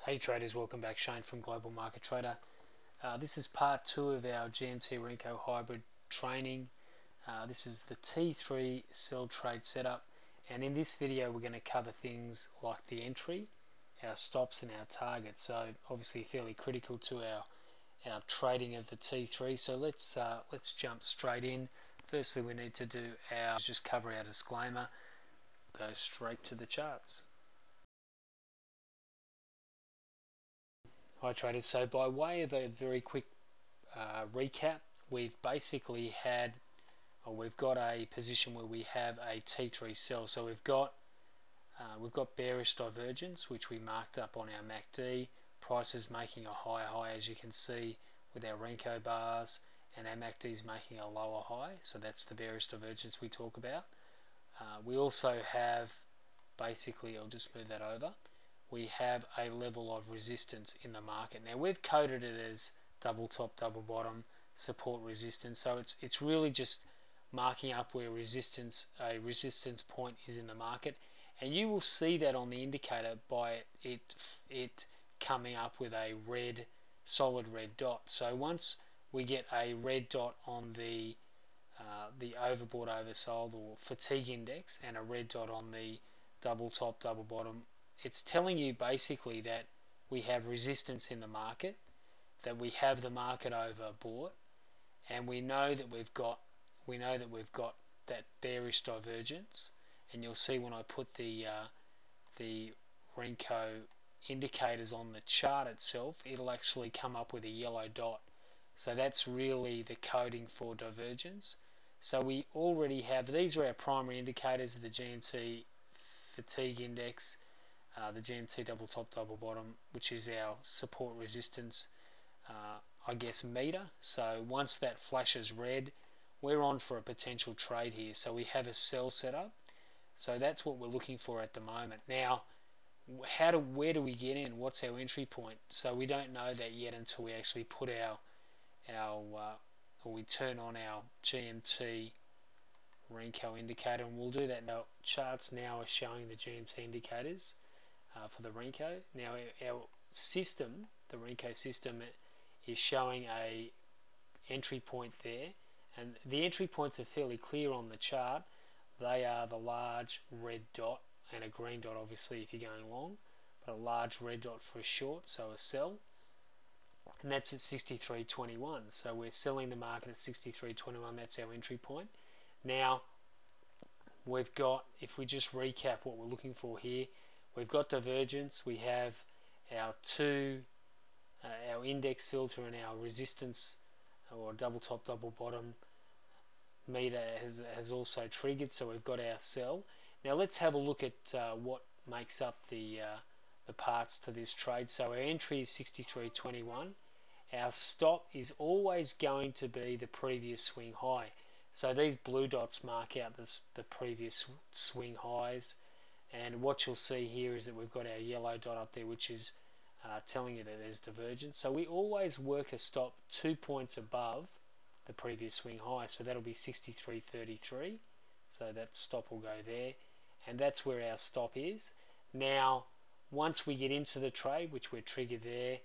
Hey traders, welcome back. Shane from Global Market Trader. This is part 2 of our GMT Renko Hybrid training. This is the T3 Sell trade setup, and in this video we're going to cover things like the entry, our stops and our targets. So obviously fairly critical to our trading of the T3. So let's jump straight in. Firstly, we need to do just cover our disclaimer. Go straight to the charts. Hi traders, so by way of a very quick recap, we've basically we've got a position where we have a T3 sell. So we've got bearish divergence, which we marked up on our MACD. Prices making a higher high, as you can see with our Renko bars, and our MACD is making a lower high. So that's the bearish divergence we talk about. We also have, basically, I'll just move that over. We have a level of resistance in the market. Now we've coded it as double top, double bottom, support, resistance. So it's really just marking up where a resistance point is in the market, and you will see that on the indicator by it coming up with a solid red dot. So once we get a red dot on the overbought, oversold, or fatigue index, and a red dot on the double top, double bottom, it's telling you basically that we have resistance in the market, that we have the market overbought, and we know that we've got that bearish divergence. And you'll see when I put the Renko indicators on the chart itself, it'll actually come up with a yellow dot. So that's really the coding for divergence. So we already have, these are our primary indicators of the GMT fatigue index, the GMT double top, double bottom, which is our support resistance meter. So once that flashes red, we're on for a potential trade here. So we have a sell setup. So that's what we're looking for at the moment. Now, where do we get in? What's our entry point? So we don't know that yet until we actually put we turn on our GMT Renko indicator, and we'll do that now. Charts now are showing the GMT indicators for the Renko. Now our system, the Renko system, is showing a entry point there, and the entry points are fairly clear on the chart. They are the large red dot and a green dot, obviously, if you're going long, but a large red dot for a short, so a sell, and that's at 63.21. So we're selling the market at 63.21. That's our entry point. Now we've got, if we just recap what we're looking for here, we've got divergence. We have our our index filter and our resistance, or double top, double bottom meter has also triggered. So we've got our sell. Now let's have a look at what makes up the parts to this trade. So our entry is 63.21. Our stop is always going to be the previous swing high. So these blue dots mark out the previous swing highs, and what you'll see here is that we've got our yellow dot up there, which is telling you that there's divergence. So we always work a stop 2 points above the previous swing high, so that'll be 63.33. So that stop will go there, and that's where our stop is. Now once we get into the trade, which we're triggered there,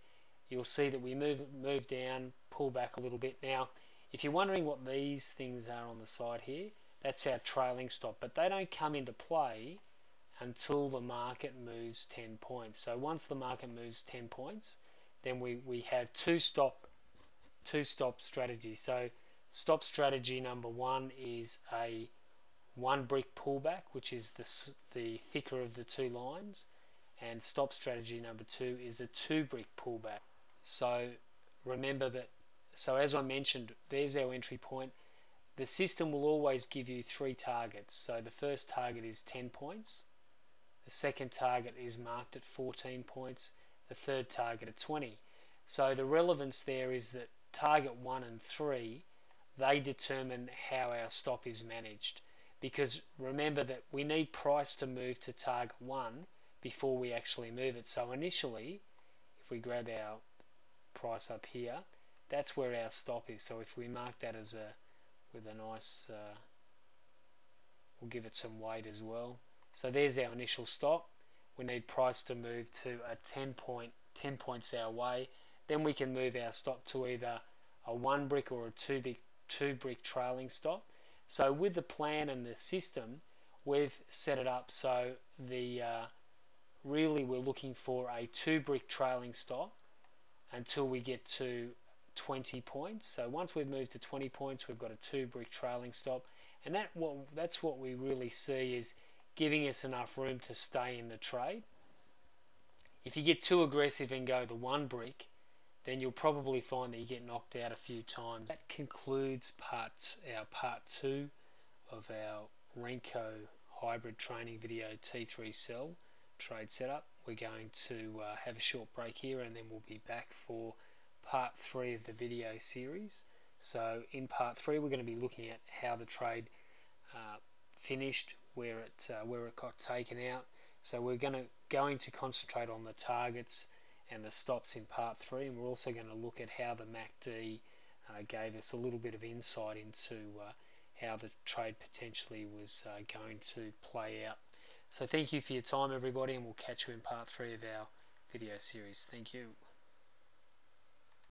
you'll see that we move down, pull back a little bit. Now if you're wondering what these things are on the side here, that's our trailing stop, but they don't come into play until the market moves 10 points. So once the market moves 10 points, then we have two stop strategies. So stop strategy number one is a one brick pullback, which is the thicker of the two lines, and stop strategy number two is a 2 brick pullback. So remember that. So as I mentioned, there's our entry point. The system will always give you 3 targets. So the first target is 10 points. The second target is marked at 14 points. The third target at 20. So the relevance there is that target 1 and 3, they determine how our stop is managed. Because remember that we need price to move to target 1 before we actually move it. So initially, if we grab our price up here, that's where our stop is. So if we mark that as with a nice, we'll give it some weight as well. So there's our initial stop. we need price to move to a 10 points our way. Then we can move our stop to either a 1 brick or a 2 brick trailing stop. So with the plan and the system, we've set it up so the really we're looking for a 2 brick trailing stop until we get to 20 points. So once we've moved to 20 points, we've got a 2 brick trailing stop, and that's what we really see is giving us enough room to stay in the trade. If you get too aggressive and go the 1 brick, then you'll probably find that you get knocked out a few times. That concludes our part 2 of our Renko Hybrid Training Video T3 Sell trade setup. We're going to have a short break here, and then we'll be back for part 3 of the video series. So in part 3 we're going to be looking at how the trade finished, where it got taken out. So we're going to concentrate on the targets and the stops in part 3, and we're also going to look at how the MACD gave us a little bit of insight into how the trade potentially was going to play out. So thank you for your time, everybody, and we'll catch you in part 3 of our video series. Thank you.